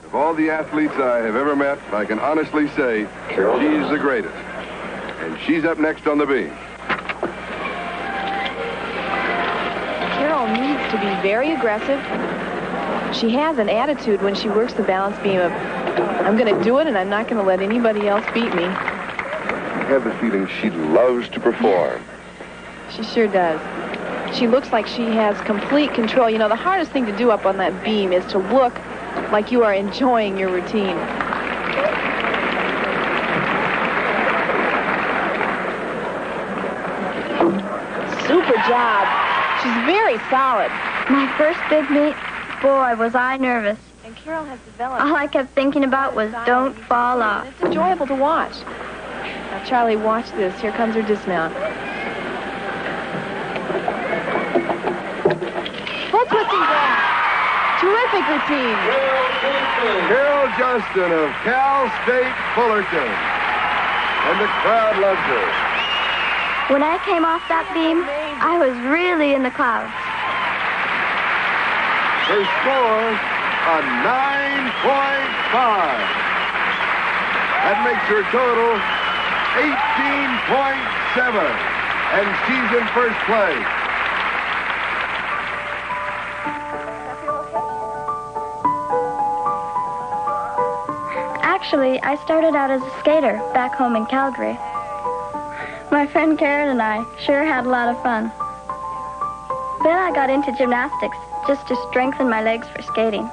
Of all the athletes I have ever met, I can honestly say she's the greatest. And she's up next on the beam. Carol needs to be very aggressive. She has an attitude when she works the balance beam of, I'm going to do it and I'm not going to let anybody else beat me. I have the feeling she loves to perform. She sure does. She looks like she has complete control. You know, the hardest thing to do up on that beam is to look like you are enjoying your routine. Super job. She's very solid. My first big meet, boy, was I nervous. And Carol has developed... All I kept thinking about was don't fall off. It's enjoyable to watch. Now, Charlie, watch this. Here comes her dismount. Full twisting grab. Terrific routine. Carol Justin of Cal State Fullerton. And the crowd loves her. When I came off that beam, I was really in the clouds. Her score, a 9.5. That makes her total 18.7. And she's in first place. Actually, I started out as a skater back home in Calgary. My friend Karen and I sure had a lot of fun. Then I got into gymnastics just to strengthen my legs for skating.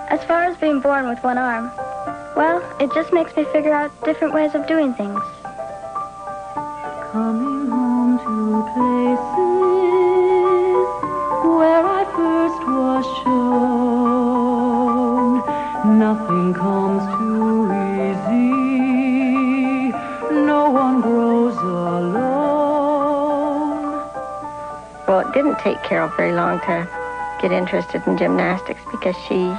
As far as being born with one arm, well, it just makes me figure out different ways of doing things. Coming home to places where I first was shown, nothing comes too easy, no one grows alone. Well, it didn't take Carol very long to get interested in gymnastics because she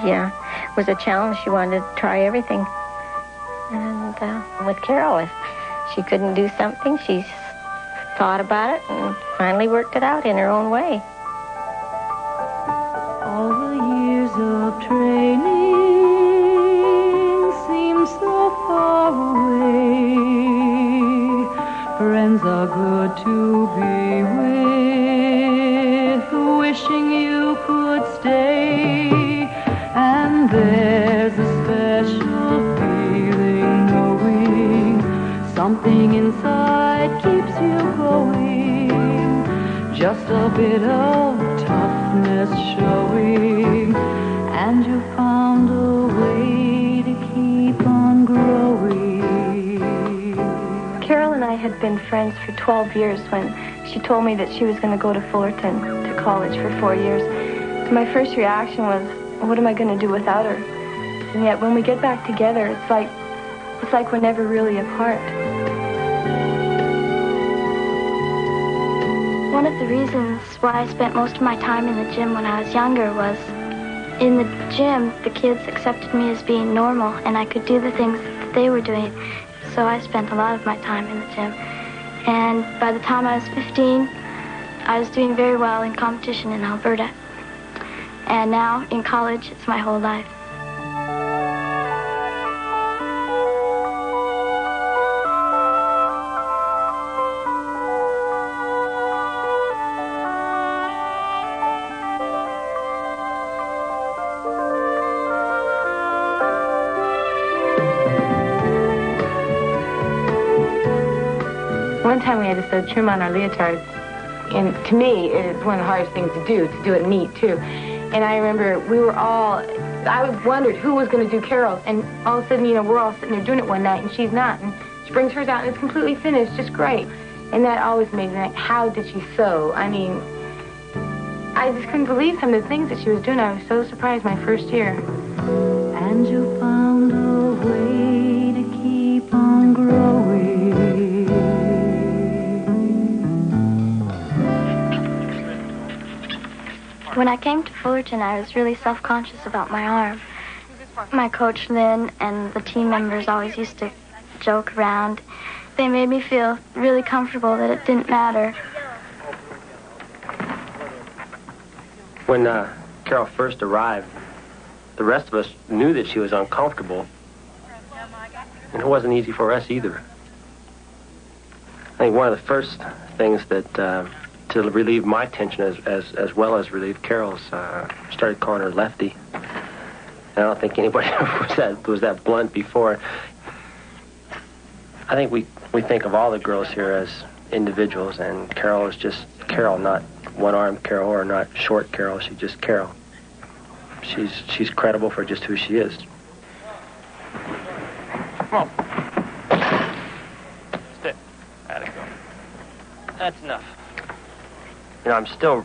was a challenge. She wanted to try everything. And with Carol, if she couldn't do something, she thought about it and finally worked it out in her own way. All the years of training seem so far away. Friends are good to be with, wishing you could stay. And there's a special feeling knowing something inside keeps you going. Just a bit of toughness showing, and you found a way to keep on growing. Carol and I had been friends for 12 years when she told me that she was going to go to Fullerton to college for 4 years. So my first reaction was, what am I going to do without her? And yet when we get back together, it's like we're never really apart. One of the reasons why I spent most of my time in the gym when I was younger was, in the gym, the kids accepted me as being normal, and I could do the things that they were doing. So I spent a lot of my time in the gym. And by the time I was 15, I was doing very well in competition in Alberta. And now, in college, it's my whole life. One time we had to sew trim on our leotards, and to me, it's one of the hardest things to do it neat, too. And I remember I wondered who was going to do Carol's, and all of a sudden, we're all sitting there doing it one night, and she's not, and she brings hers out, and it's completely finished, just great. And that always made me like, how did she sew? I mean, I just couldn't believe some of the things that she was doing. I was so surprised my first year. And you found a way to keep on growing. When I came to Fullerton, I was really self-conscious about my arm. My coach, Lynn, and the team members always used to joke around. They made me feel really comfortable that it didn't matter. When Carol first arrived, the rest of us knew that she was uncomfortable. And it wasn't easy for us either. I think one of the first things that, to relieve my tension as well as relieve Carol's, started calling her Lefty. And I don't think anybody was that blunt before. I think we think of all the girls here as individuals, and Carol is just Carol, not one-armed Carol or not short Carol. She's just Carol. She's credible for just who she is. Come on. Stick. There you go. That's enough. You know,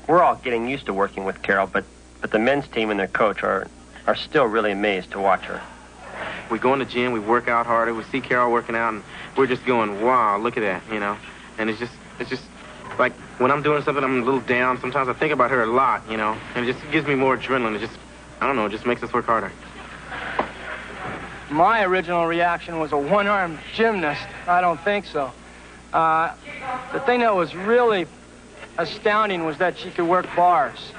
we're all getting used to working with Carol, but the men's team and their coach are still really amazed to watch her. We go in the gym, we work out harder, we see Carol working out, and we're just going, wow, look at that, you know? And it's just like when I'm doing something, I'm a little down. Sometimes I think about her a lot, you know? And it just gives me more adrenaline. It just, I don't know, it just makes us work harder. My original reaction was a one-armed gymnast. I don't think so. The thing that was really astounding was that she could work bars.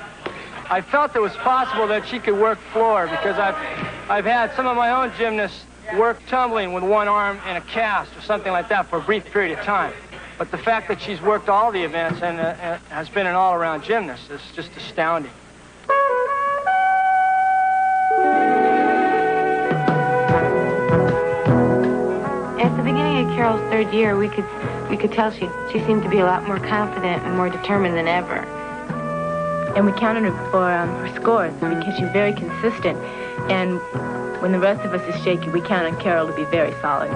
I felt it was possible that she could work floor because I've had some of my own gymnasts work tumbling with one arm in a cast or something like that for a brief period of time. But the fact that she's worked all the events and has been an all-around gymnast is just astounding. At the beginning of Carol's third year, we could tell she seemed to be a lot more confident and more determined than ever. And we counted her for her scores because she's very consistent. And when the rest of us is shaky, we count on Carol to be very solid.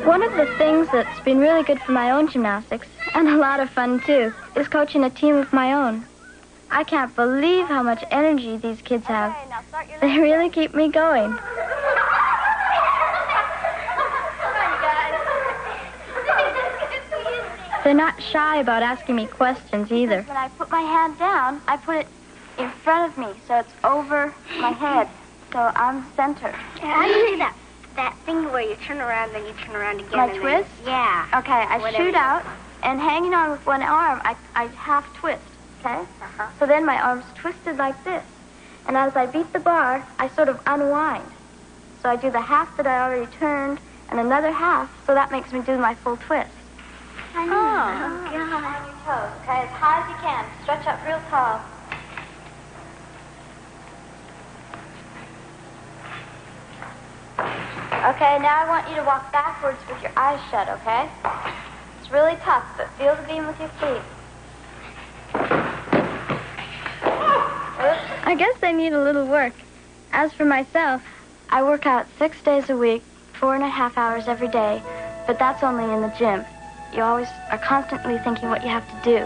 One of the things that's been really good for my own gymnastics, and a lot of fun too, is coaching a team of my own. I can't believe how much energy these kids have. They really keep me going. They're not shy about asking me questions either. When I put my hand down, I put it in front of me, so it's over my head, so I'm centered. How do you do that? That thing where you turn around, then you turn around again. My twist? Yeah. Okay, I shoot out, and hanging on with one arm, I half twist, okay? So then my arm's twisted like this. And as I beat the bar, I sort of unwind. So I do the half that I already turned, and another half, so that makes me do my full twist. Oh, God. On your toes, okay? As high as you can. Stretch up real tall. Okay, now I want you to walk backwards with your eyes shut, okay? It's really tough, but feel the beam with your feet. Oops. I guess they need a little work. As for myself, I work out 6 days a week, 4.5 hours every day, but that's only in the gym. You always are constantly thinking what you have to do.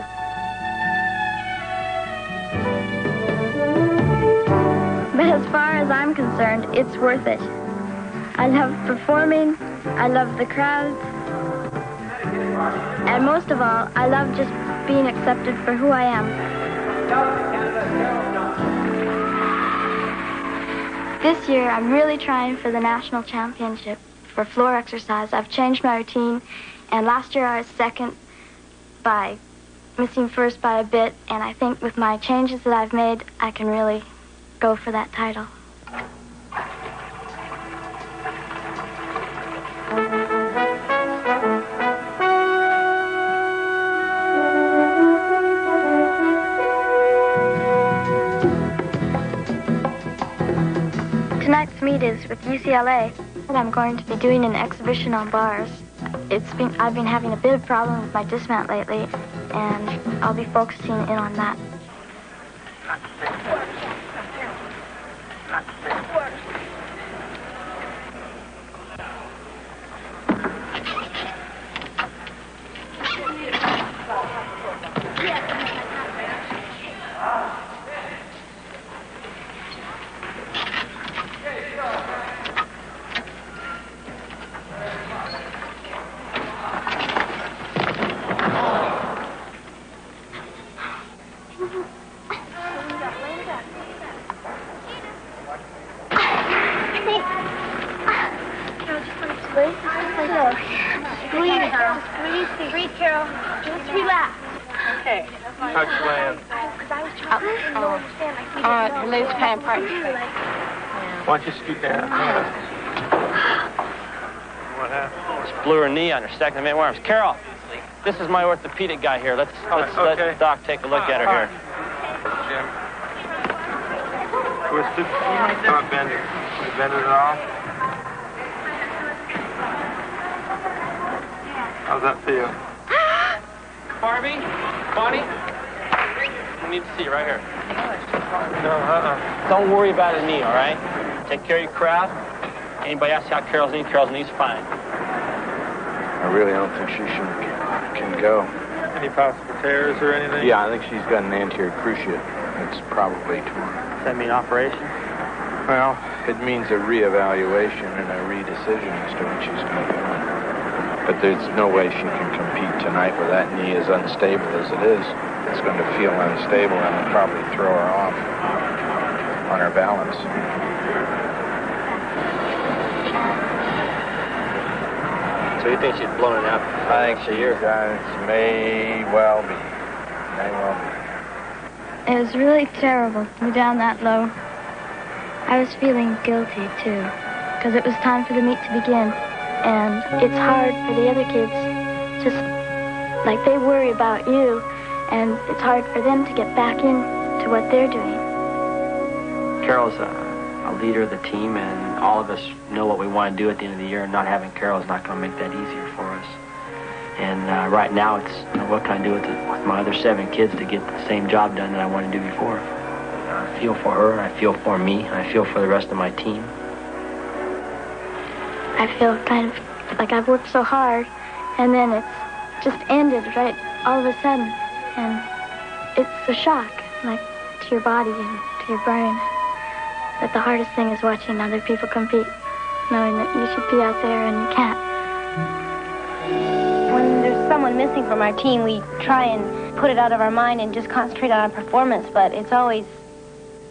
But as far as I'm concerned, it's worth it. I love performing, I love the crowds, and most of all, I love just being accepted for who I am. This year, I'm really trying for the national championship for floor exercise. I've changed my routine, and last year I was second by missing first by a bit, and I think with my changes that I've made, I can really go for that title. Tonight's meet is with UCLA, and I'm going to be doing an exhibition on bars. I've been having a bit of problem with my dismount lately, and I'll be focusing in on that. breathe, Carol. Just breathe, Carol. Just relax. Okay. How'd you land? Her leg's kind of parted. Why don't you scoot down? What happened? Just blew her knee on her second main arms. Carol, this is my orthopedic guy here. Let's let Doc take a look at her here. Jim. Twisted? Not bended. You bended at all? How's that feel? Barbie, Bonnie, we need to see you right here. No, Don't worry about his knee, all right? Take care of your crowd. Anybody asks how Carol's knee's fine. I really don't think she can go. Any possible tears or anything? Yeah, I think she's got an anterior cruciate. It's probably torn. Does that mean operation? Well, it means a reevaluation and a redecision as to when she's going to go. But there's no way she can compete tonight where that knee is unstable as it is. It's going to feel unstable and it'll probably throw her off on her balance. So you think she's blown it out? I think she may well be. May well be. It was really terrible to be down that low. I was feeling guilty, too, because it was time for the meet to begin. And it's hard for the other kids, just like they worry about you, and it's hard for them to get back into what they're doing. Carol's a leader of the team, and all of us know what we want to do at the end of the year, and not having Carol is not going to make that easier for us. And right now, it's what can I do with my other 7 kids to get the same job done that I wanted to do before. I feel for her, I feel for me, I feel for the rest of my team. I feel kind of like I've worked so hard, and then it's just ended right all of a sudden. And it's a shock, like, to your body and to your brain. That the hardest thing is watching other people compete, knowing that you should be out there and you can't. When there's someone missing from our team, we try and put it out of our mind and just concentrate on our performance, but there's always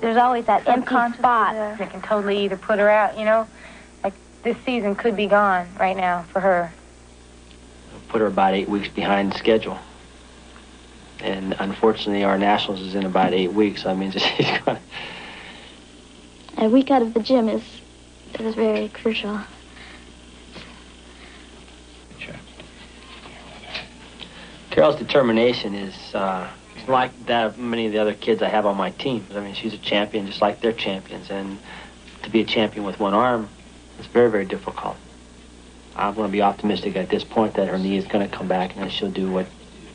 that empty spot. That can totally either put her out, you know? Like, this season could be gone right now for her. Put her about 8 weeks behind schedule. And unfortunately, our nationals is in about 8 weeks, so that means that she's going to... A week out of the gym is very crucial. Carol's determination is like that of many of the other kids I have on my team. I mean, she's a champion just like they're champions, and to be a champion with one arm is very, very difficult. I'm going to be optimistic at this point that her knee is going to come back and that she'll do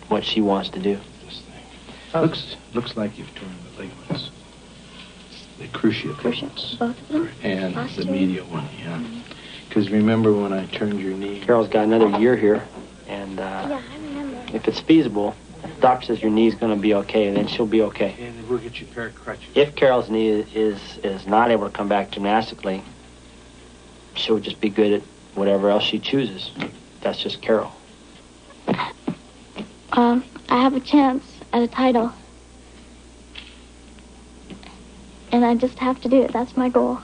what she wants to do. Looks like you've torn the ligaments. The cruciate ligaments. Both of them? And the medial one, yeah. Because remember when I turned your knee? Carol's got another year here, and Yeah, I remember. if it's feasible, if the doctor says your knee's going to be okay, then she'll be okay. And we'll get you a pair of crutches. If Carol's knee is not able to come back gymnastically, she'll just be good at whatever else she chooses. That's just Carol. I have a chance at a title. And I just have to do it. That's my goal.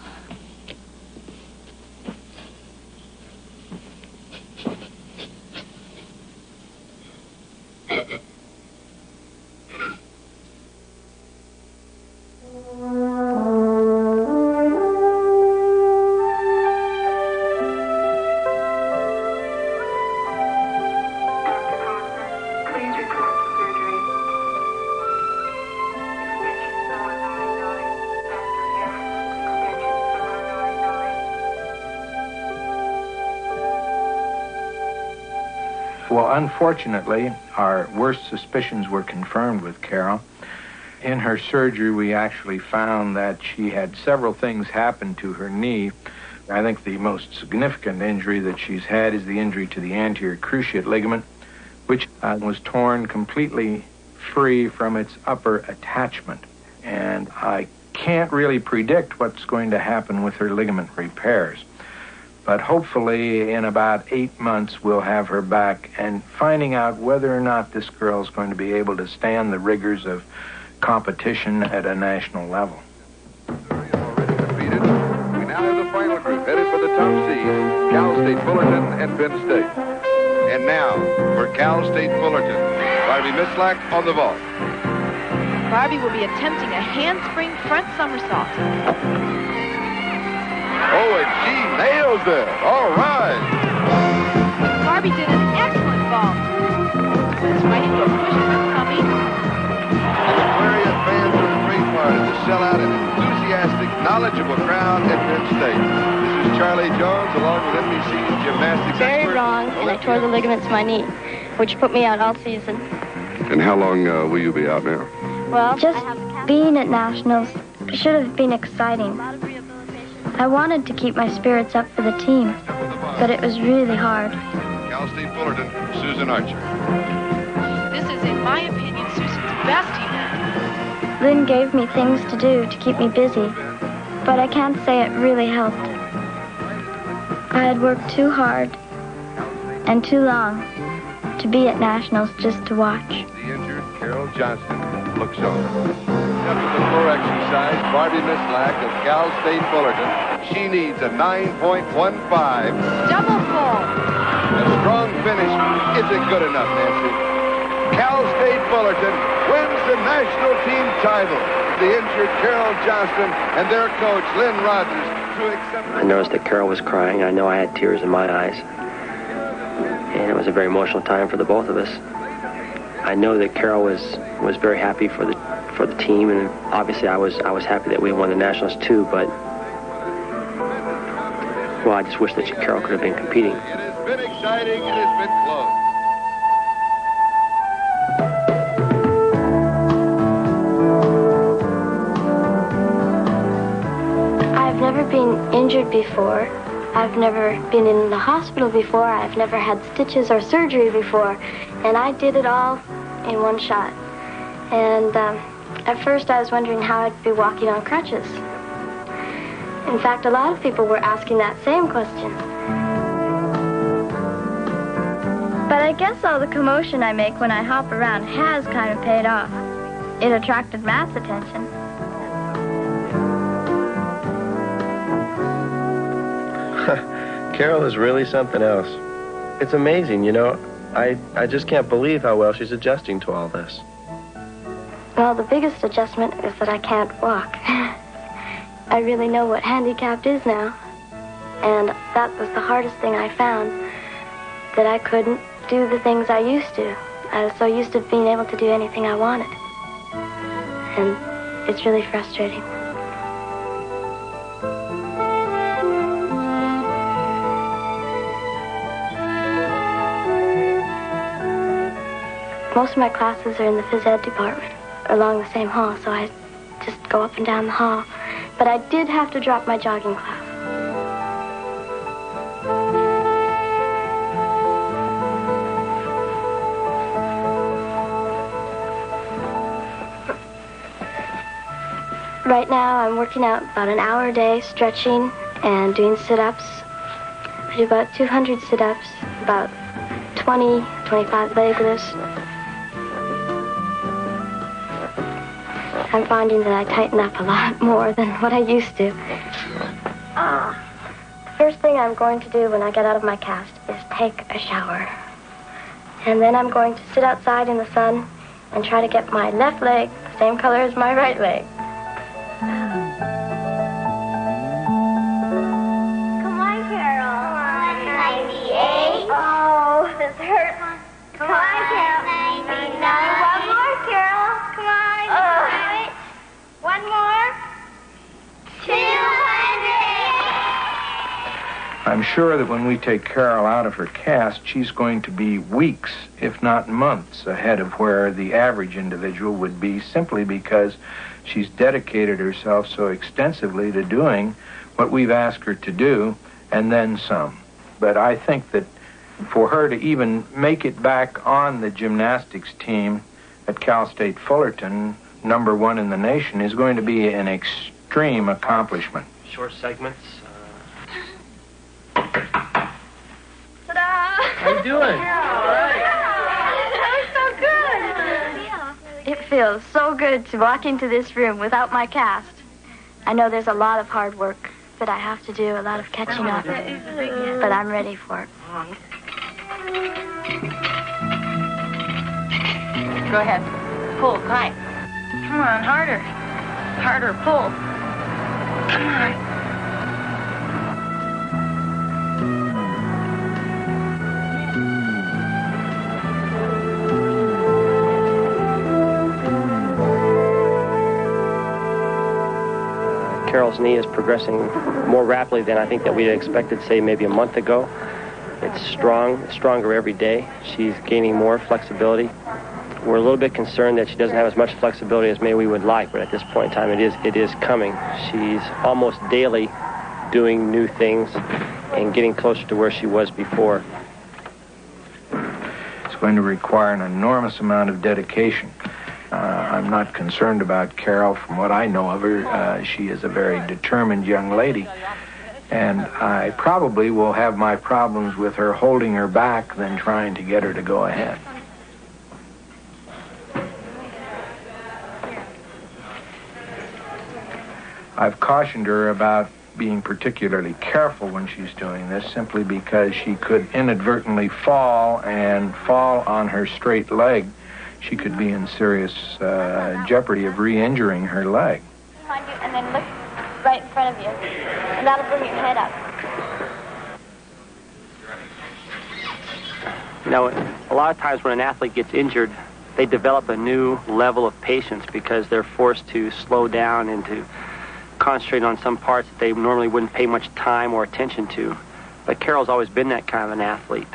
Well, unfortunately, our worst suspicions were confirmed with Carol. In her surgery, we actually found that she had several things happen to her knee. I think the most significant injury that she's had is the injury to the anterior cruciate ligament, which was torn completely free from its upper attachment. And I can't really predict what's going to happen with her ligament repairs. But hopefully in about 8 months, we'll have her back and finding out whether or not this girl's going to be able to stand the rigors of competition at a national level. Already defeated. We now have the final group headed for the top seed, Cal State Fullerton and Penn State. And now, for Cal State Fullerton, Barbie Mislack on the vault. Barbie will be attempting a handspring front somersault. Oh, and she nails it. All right. Barbie did an excellent vault. Was right into a push of her tummy. And the Clarion fans are a great part of the sellout and enthusiastic, knowledgeable crowd at Penn State. This is Charlie Jones along with NBC's gymnastics Very expert, wrong, and I tore the ligaments in my knee, which put me out all season. And how long will you be out now? Well, just being at Nationals should have been exciting. I wanted to keep my spirits up for the team, but it was really hard. Cal State Fullerton, Susan Archer. This is, in my opinion, Susan's best event. Lynn gave me things to do to keep me busy, but I can't say it really helped. I had worked too hard and too long to be at Nationals just to watch. The injured Carol Johnston looks on. After the floor exercise, Barbie Mislack of Cal State Fullerton. She needs a 9.15. Double full. A strong finish isn't good enough, Nancy. Cal State Fullerton wins the national team title. The injured Carol Johnston and their coach, Lynn Rogers, to accept... I noticed that Carol was crying. I know I had tears in my eyes. And it was a very emotional time for the both of us. I know that Carol was very happy for the team, and obviously I was happy that we won the Nationals too, but well, I just wish that Carol could have been competing. It has been exciting, it has been close. I've never been injured before. I've never been in the hospital before. I've never had stitches or surgery before. And I did it all in one shot. And at first I was wondering how I'd be walking on crutches. In fact, a lot of people were asking that same question. But I guess all the commotion I make when I hop around has kind of paid off. It attracted Matt's attention. Carol is really something else. It's amazing, you know. I just can't believe how well she's adjusting to all this. Well, the biggest adjustment is that I can't walk. I really know what handicapped is now. And that was the hardest thing I found, that I couldn't do the things I used to. I was so used to being able to do anything I wanted. And it's really frustrating. Most of my classes are in the phys ed department, along the same hall, so I just go up and down the hall. But I did have to drop my jogging class. Right now, I'm working out about an hour a day, stretching and doing sit-ups. I do about 200 sit-ups, about 20, 25 leg lifts. I'm finding that I tighten up a lot more than what I used to. The first thing I'm going to do when I get out of my cast is take a shower. And then I'm going to sit outside in the sun and try to get my left leg the same color as my right leg. Come on, Carol. Come on, 98. Oh, this hurts. Come on, Carol. 99. One more, Carol. Come on. One more. 200. I'm sure that when we take Carol out of her cast, she's going to be weeks, if not months, ahead of where the average individual would be, simply because she's dedicated herself so extensively to doing what we've asked her to do, and then some. But I think that for her to even make it back on the gymnastics team at Cal State Fullerton, #1 in the nation, is going to be an extreme accomplishment. Short segments. Ta-da! How you doing? That was so good. It feels so good to walk into this room without my cast. I know there's a lot of hard work that I have to do, a lot of catching up, but I'm ready for it. Go ahead. Pull tight. Come on, harder. Harder, pull. Come on. Carol's knee is progressing more rapidly than I think that we had expected, say, maybe a month ago. It's strong, it's stronger every day. She's gaining more flexibility. We're a little bit concerned that she doesn't have as much flexibility as maybe we would like, but at this point in time, it is coming. She's almost daily doing new things and getting closer to where she was before. It's going to require an enormous amount of dedication. I'm not concerned about Carol. From what I know of her, she is a very determined young lady. And I probably will have my problems with her holding her back than trying to get her to go ahead. I've cautioned her about being particularly careful when she's doing this, simply because she could inadvertently fall on her straight leg. She could be in serious jeopardy of re-injuring her leg. And then look right in front of you, and that'll bring your head up. You know, a lot of times when an athlete gets injured, they develop a new level of patience because they're forced to slow down and to concentrate on some parts that they normally wouldn't pay much time or attention to. But Carol's always been that kind of an athlete.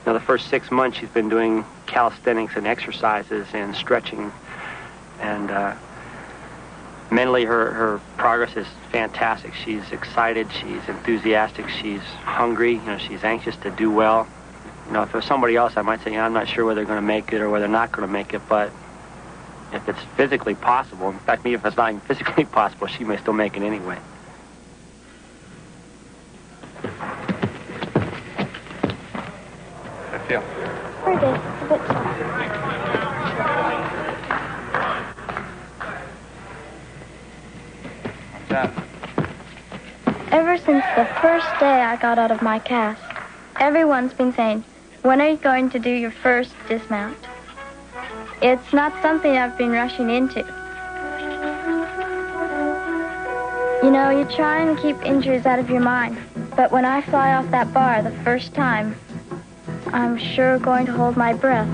Now, the first 6 months she's been doing calisthenics and exercises and stretching, and mentally her progress is fantastic. She's excited, she's enthusiastic, she's hungry, you know, she's anxious to do well. You know, if it was somebody else, I might say, I'm not sure whether they're going to make it or whether they're not going to make it, but if it's physically possible, in fact, if it's not even physically possible, she may still make it anyway. I feel. Pretty good. A bit soft. What's that? Ever since the first day I got out of my cast, everyone's been saying, when are you going to do your first dismount? It's not something I've been rushing into. You know, you try and keep injuries out of your mind, but when I fly off that bar the first time, I'm sure going to hold my breath.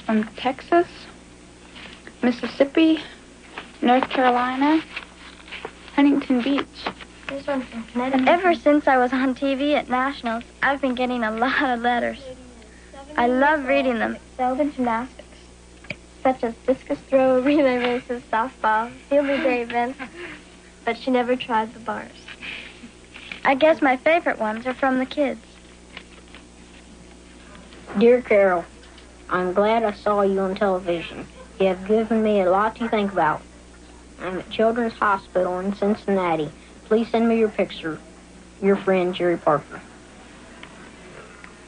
From Texas, Mississippi, North Carolina, Huntington Beach. This one's from Connecticut. Ever since I was on TV at Nationals, I've been getting a lot of letters. I love reading them. Excelled in gymnastics, such as discus throw, relay races, softball, field day events, but she never tried the bars. I guess my favorite ones are from the kids. Dear Carol, I'm glad I saw you on television. You have given me a lot to think about. I'm at Children's Hospital in Cincinnati. Please send me your picture. Your friend, Jerry Parker.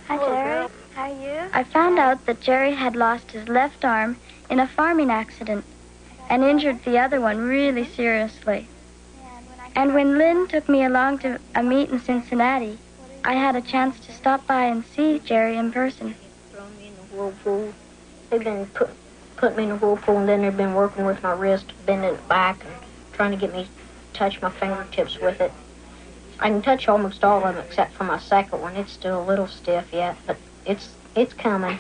Hi, Jerry. How are you? I found out that Jerry had lost his left arm in a farming accident and injured the other one really seriously. And when Lynn took me along to a meet in Cincinnati, I had a chance to stop by and see Jerry in person. Whirlpool. They've been putting me in a whirlpool, and then they've been working with my wrist, bending it back, and trying to get me to touch my fingertips with it. I can touch almost all of them except for my second one. It's still a little stiff yet, but it's coming.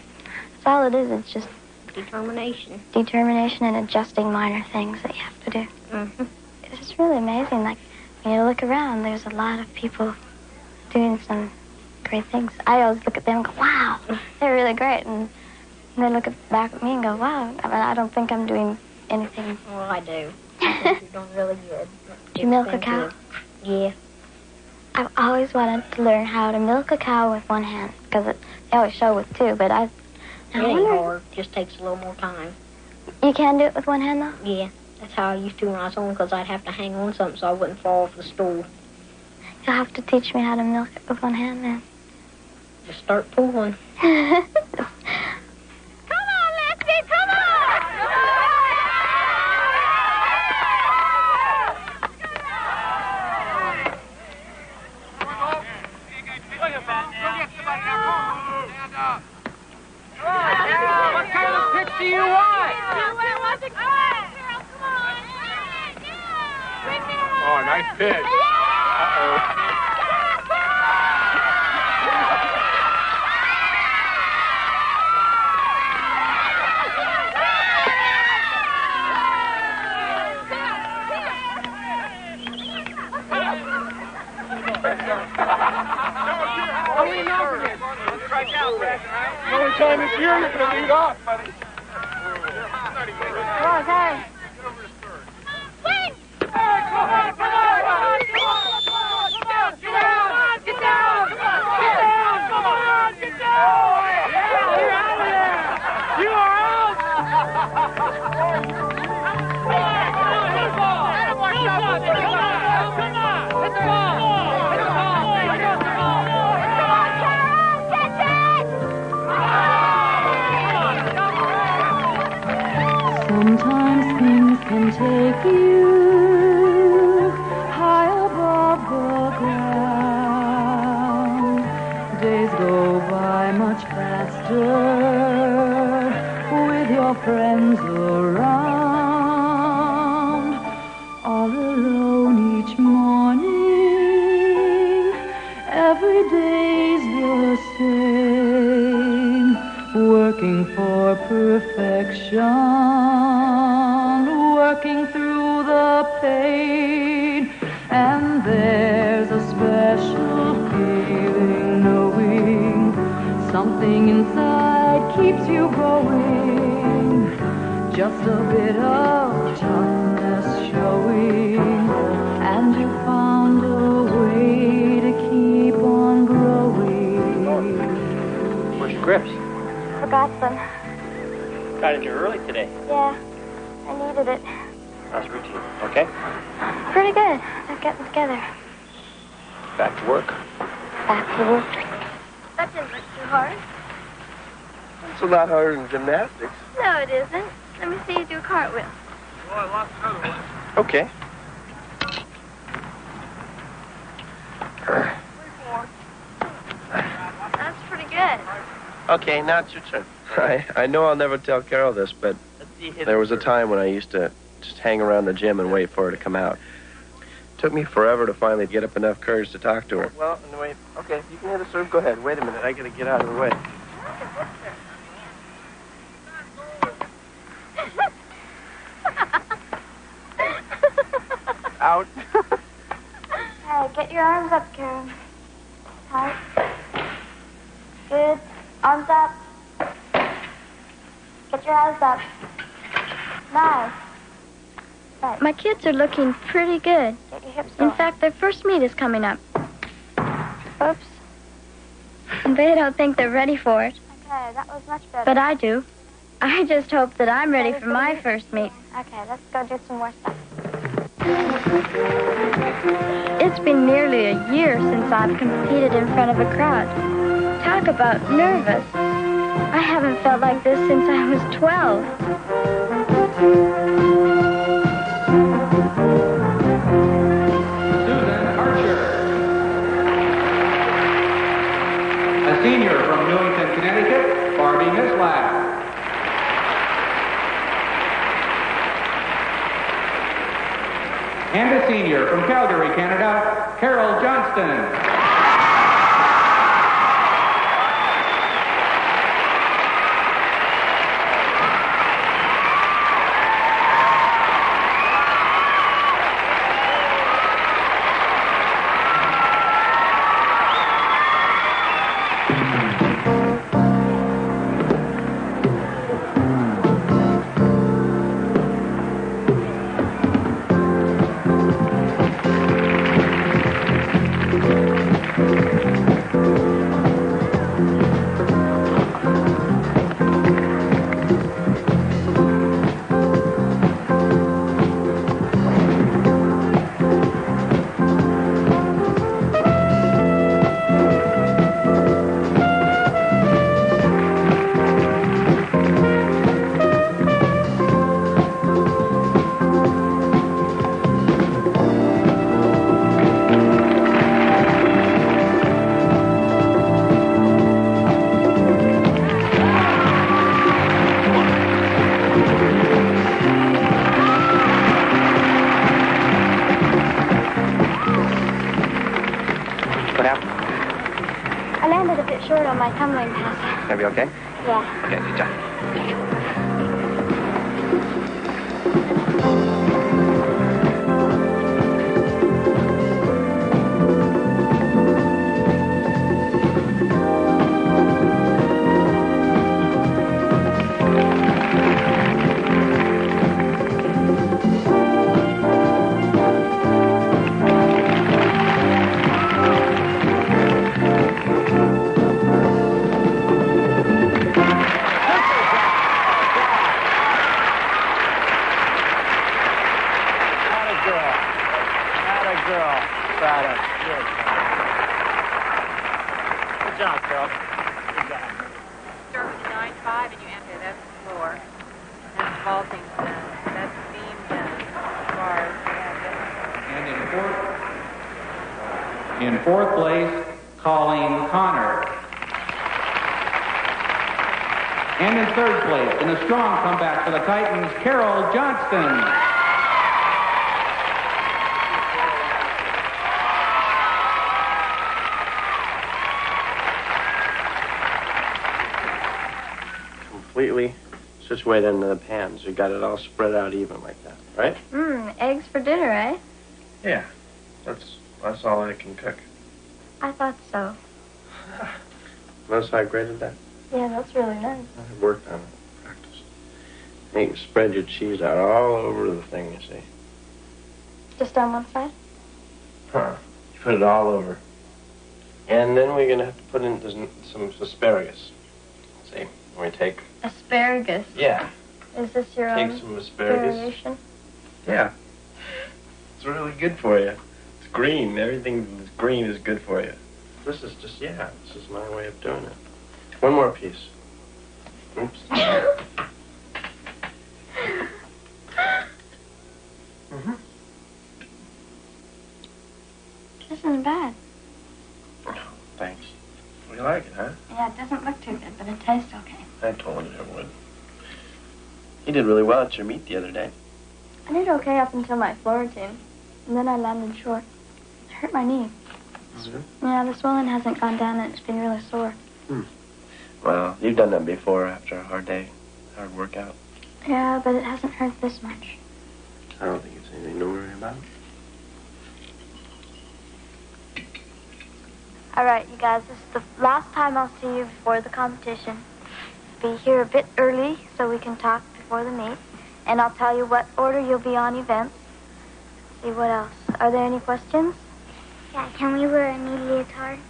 That's all it is. It's just determination. Determination and adjusting minor things that you have to do. Mm-hmm. It's just really amazing. Like, when you look around, there's a lot of people doing some great things. I always look at them and go, wow, they're really great. And they look back at me and go, wow, I mean, I don't think I'm doing anything. Well, I do. I think you're doing really good. Do you milk a cow? Good. Yeah. I've always wanted to learn how to milk a cow with one hand, because they always show with two, but I It ain't hard. Just takes a little more time. You can do it with one hand, though? Yeah, that's how I used to when I was home, because I'd have to hang on something so I wouldn't fall off the stool. You'll have to teach me how to milk it with one hand, then. Just start pulling. What kind of pitch do you want? Oh, nice pitch. Uh-oh. The only time this year you're going to lead off, buddy. Come on, Harry. Sometimes things can take you high above the ground. Days go by much faster with your friends around. All alone each morning, every day's the same. Working for perfection, working through the pain, and there's a special feeling knowing something inside keeps you going. Just a bit of toughness showing, and you found a way to keep on growing. Where's your grips? Forgot them. Got in here early today. Yeah, I needed it. How's routine? Okay? Pretty good. They're getting together. Back to work. Back to work. That didn't look too hard. It's a lot harder than gymnastics. No, it isn't. Let me see you do a cartwheel. Oh, I lost another one. Okay. That's pretty good. Okay, now it's your turn. I know I'll never tell Carol this, but there was a time when I used to just hang around the gym and wait for her to come out. It took me forever to finally get up enough courage to talk to her. Well, anyway, okay, if you can hit a serve, go ahead. Wait a minute, I gotta get out of the way. Out. Hey, get your arms up, Karen. Tight. Good. Arms up. Get your eyes up. Nice. My kids are looking pretty good. Get your hips In fact, their first meet is coming up. Oops. They don't think they're ready for it. Okay, that was much better. But I do. I just hope that I'm ready for my first meet. Okay, let's go do some more stuff. It's been nearly a year since I've competed in front of a crowd. Talk about nervous. I haven't felt like this since I was 12. Susan Archer. A senior from Newington, Connecticut, Barbie Mislav. And a senior from Calgary, Canada, Carol Johnston. Gonna be okay? Yeah. Okay, good job. Good job, Carol. Good job. Start with the 9-5 and you enter. That's floor. That's vaulting. That's beam bars. And in fourth place, Colleen Connor. And in third place, in a strong comeback for the Titans, Carol Johnston. Completely situated into the pans. You got it all spread out even like that, right? Eggs for dinner, eh? Yeah, that's all I can cook. I thought so. Notice how I graded that? Yeah, that's really nice. I worked on it, practiced. You can spread your cheese out all over the thing, you see. Just on one side? Huh. You put it all over. And then we're going to have to put in some asparagus. See, we take... Asparagus? Yeah. Is this your Take own some asparagus. variation? Yeah. It's really good for you. It's green. Everything that's green is good for you. This is just, yeah, this is my way of doing it. One more piece. Oops. This isn't bad. Thanks. You like it, huh? Yeah, it doesn't look too good, but it tastes okay. I told you it would. You did really well at your meet the other day. I did okay up until my floor team, and then I landed short. It hurt my knee. Mm-hmm. Yeah, the swelling hasn't gone down, and it's been really sore. Well, you've done that before after a hard day, hard workout. Yeah, but it hasn't hurt this much. I don't think it's anything to worry about. All right, you guys, this is the last time I'll see you before the competition. Be here a bit early so we can talk before the meet, and I'll tell you what order you'll be on events. See what else. Are there any questions? Yeah, can we wear a knee leotard?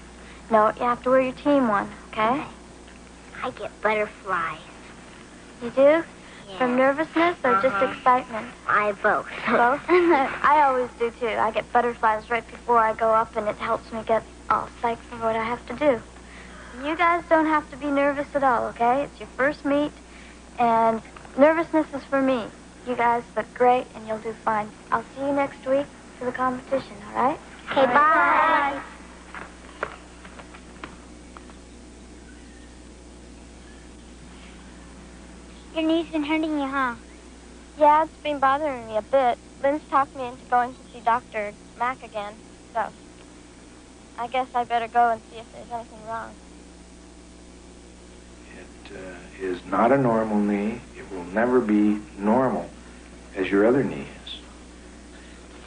No, you have to wear your team one, okay? I get butterflies. You do? From nervousness or just excitement? I both. Both? I always do, too. I get butterflies right before I go up, and it helps me get all psyched for what I have to do. You guys don't have to be nervous at all, okay? It's your first meet, and nervousness is for me. You guys look great, and you'll do fine. I'll see you next week for the competition, all right? Okay, bye. Your knee's been hurting you, huh? Yeah, it's been bothering me a bit. Lynn's talked me into going to see Dr. Mack again, so I guess I better go and see if there's anything wrong. It is not a normal knee. It will never be normal as your other knee is.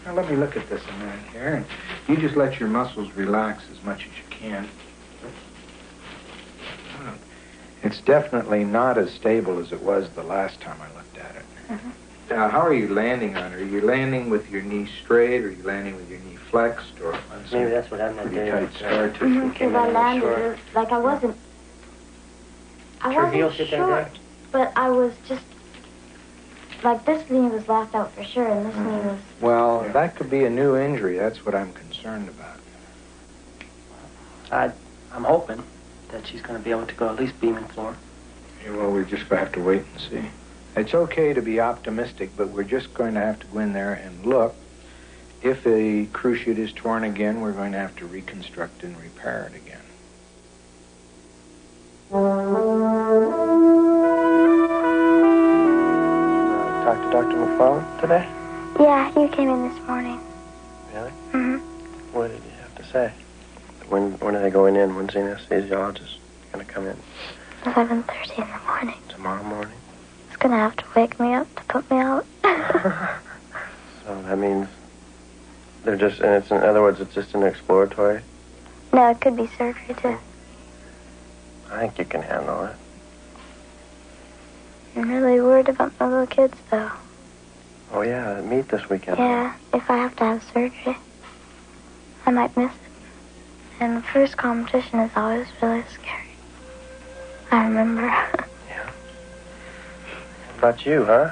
Now, let me look at this a minute here, and you just let your muscles relax as much as you can. It's definitely not as stable as it was the last time I looked at it. Now, how are you landing on it? Are you landing with your knee straight, or are you landing with your knee flexed, or on some Maybe that's what happened pretty that day. tight scar tissue? Because I landed like I wasn't. I wasn't short, but I was just like this knee was locked out for sure, and this knee was. Well, that could be a new injury. That's what I'm concerned about. I'm hoping that she's going to be able to go at least beam and floor. Yeah, well, we're just going to have to wait and see. It's okay to be optimistic, but we're just going to have to go in there and look. If a cruciate is torn again, we're going to have to reconstruct and repair it again. Talk to Dr. McFarland today? Yeah, he came in this morning. Really? Mm-hmm. What did he have to say? When are they going in? When's the anesthesiologist going to come in? 11:30 in the morning. Tomorrow morning? It's going to have to wake me up to put me out. So that means they're just, and it's, in other words, it's just an exploratory? No, it could be surgery, too. I think you can handle it. I'm really worried about my little kids, though. Oh, yeah, meet this weekend. Yeah, if I have to have surgery, I might miss it. And the first competition is always really scary. I remember. Yeah. What about you, huh?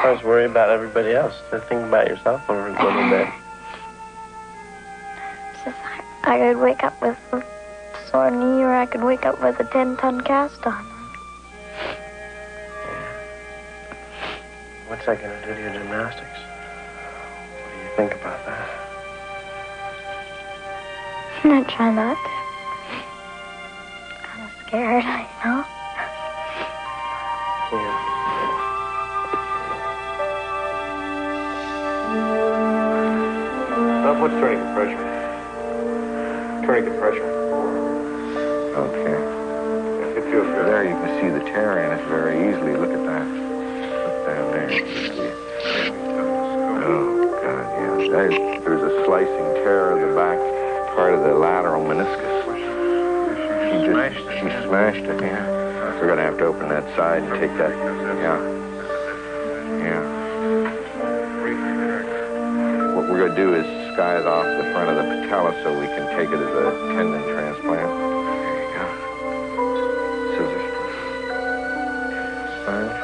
I was worried about everybody else. To think about yourself a little bit. It's just, I could wake up with a sore knee, or I could wake up with a 10-ton cast on. What's that going to do to your gymnastics? What do you think about that? I try not to. Kind of scared, you know? Yeah. What's tourniquet pressure? Tourniquet pressure. Okay. It feels good. There you can see the tear in it very easily. Look at that. Look down there. Oh, God, yeah. There's a slicing tear of the back part of the lateral meniscus. She smashed it, yeah. We're going to have to open that side and take that. Yeah. What we're going to do is skyze off the front of the patella so we can take it as a tendon transplant. There you go. Scissors. Sponge.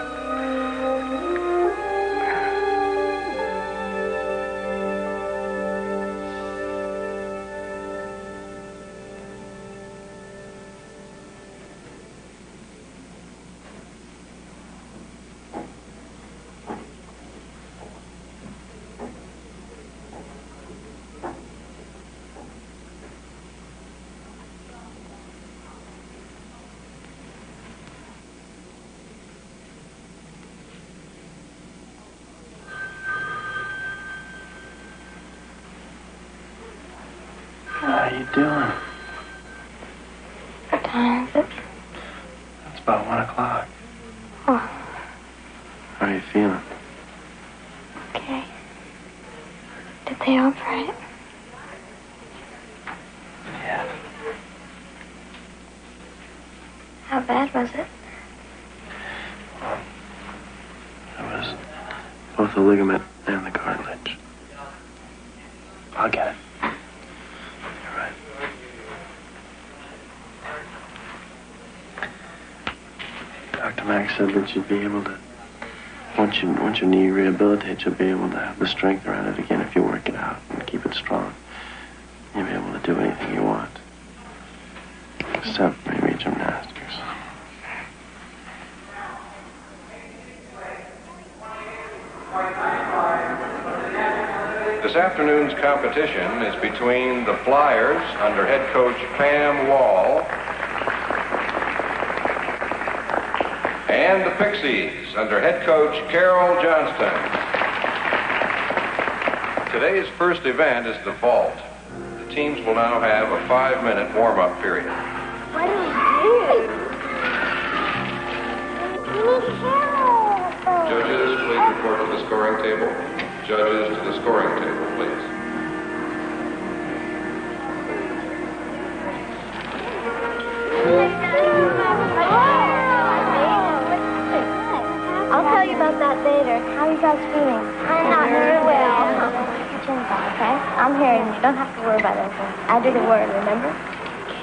How you doing? What time is it? It's about 1 o'clock. Oh, How are you feeling? okay. Did they operate? Yeah. How bad was it? It was both the ligament and the cartilage. I'll get it. You're right. Dr. Max said that you'd be able to, once your knee rehabilitates, you'll be able to have the strength around it again if you work it out and keep it strong. You'll be able to do anything you want. Except maybe gymnastics. This afternoon's competition is between the Flyers under head coach Pam Wall and the Pixies under head coach Carol Johnston. Today's first event is the vault. The teams will now have a 5-minute warm-up period. What do we do? We need Carol. Judges, please report to the scoring table. Judges to the scoring table, please. I'll tell you about that later. How are you guys feeling? I'm not very well. Keep your chins down, okay? I'm here and you don't have to worry about anything. I did a word, remember?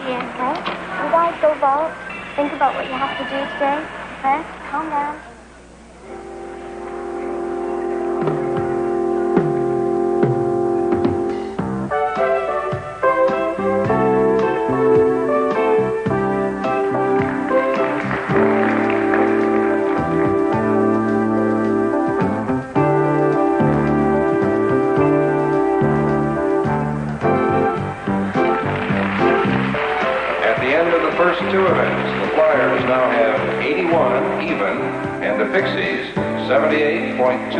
Yeah. Okay? You guys go vault. Think about what you have to do today. Okay? Calm down. First two events, the Flyers now have 81 even, and the Pixies 78.20.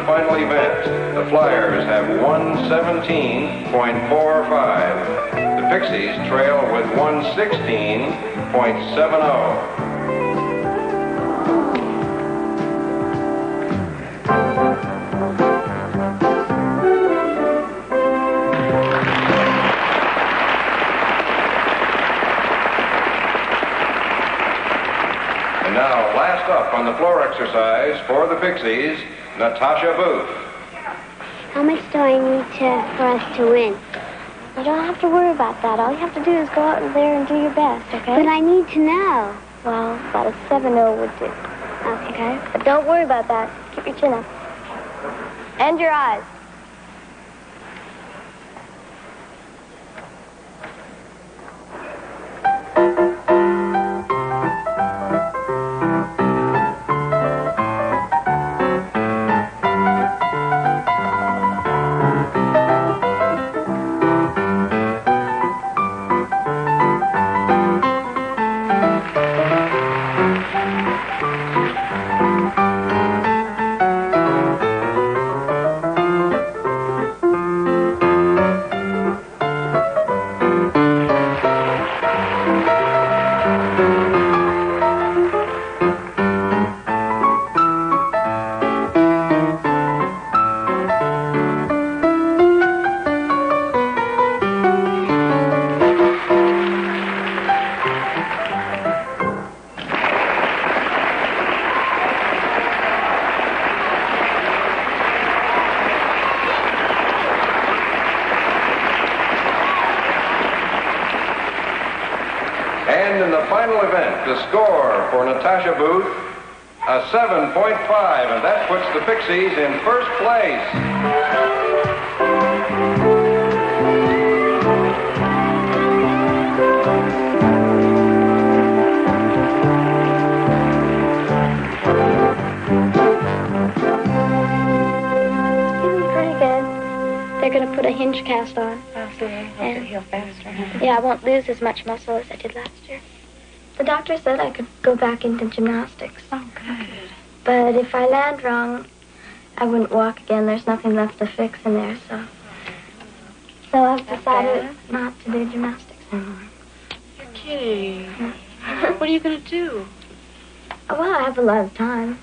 the final event. The Flyers have 117.45. The Pixies trail with 116.70. On the floor exercise for the Pixies, Natasha Booth. How much do I need for us to win? You don't have to worry about that. All you have to do is go out there and do your best, okay? But I need to know. Well, about a 7-0 would do. Okay? But don't worry about that. Keep your chin up. And your eyes. And in the final event, the score for Natasha Booth, a 7.5, and that puts the Pixies in first place. They're going to put a hinge cast on. Oh, so they hope to heal faster. Yeah, I won't lose as much muscle as I did last year. The doctor said I could go back into gymnastics. Oh, good. But if I land wrong, I wouldn't walk again. There's nothing left to fix in there, so I've decided not to do gymnastics anymore. You're kidding. What are you going to do? Well, I have a lot of time.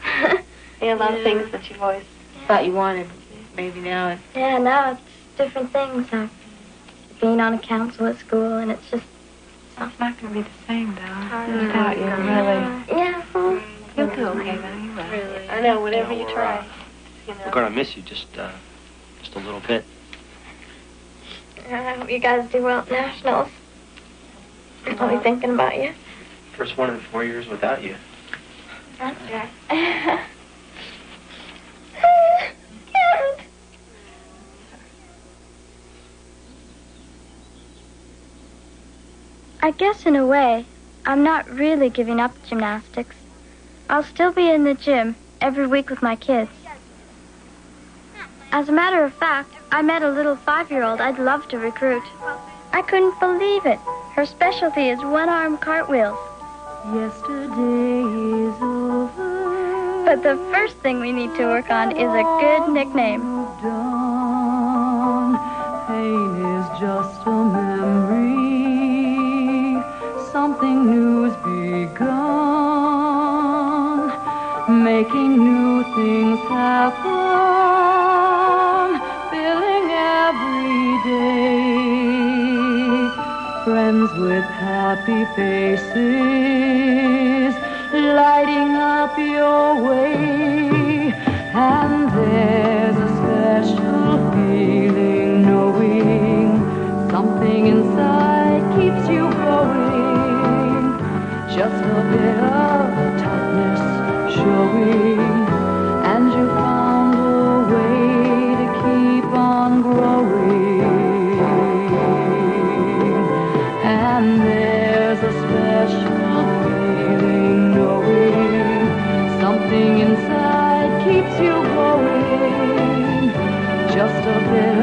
A lot of things that you've always thought you wanted. Maybe now it's... Yeah, now it's different things. I've been on a council at school, and it's just... It's not going to be the same, though, without you, really. Yeah, well... You'll do okay, though, you will. Really. I know, whatever you try. We're going to miss you just a little bit. I hope you guys do well at nationals. I'll be thinking about you. First one in 4 years without you. That's right. I guess in a way, I'm not really giving up gymnastics. I'll still be in the gym every week with my kids. As a matter of fact, I met a little 5-year-old I'd love to recruit. I couldn't believe it. Her specialty is one-arm cartwheels. Yesterday is over. But the first thing we need to work on is a good nickname. Dawn. Pain is just a memory. Something new's begun. Making new things happen. Filling every day. Friends with happy faces. Lighting up your way. And there's a special feeling knowing something inside keeps you going. Just a bit of toughness showing, and you found a way to keep on growing. And there's a special feeling knowing something inside keeps you going. Just a bit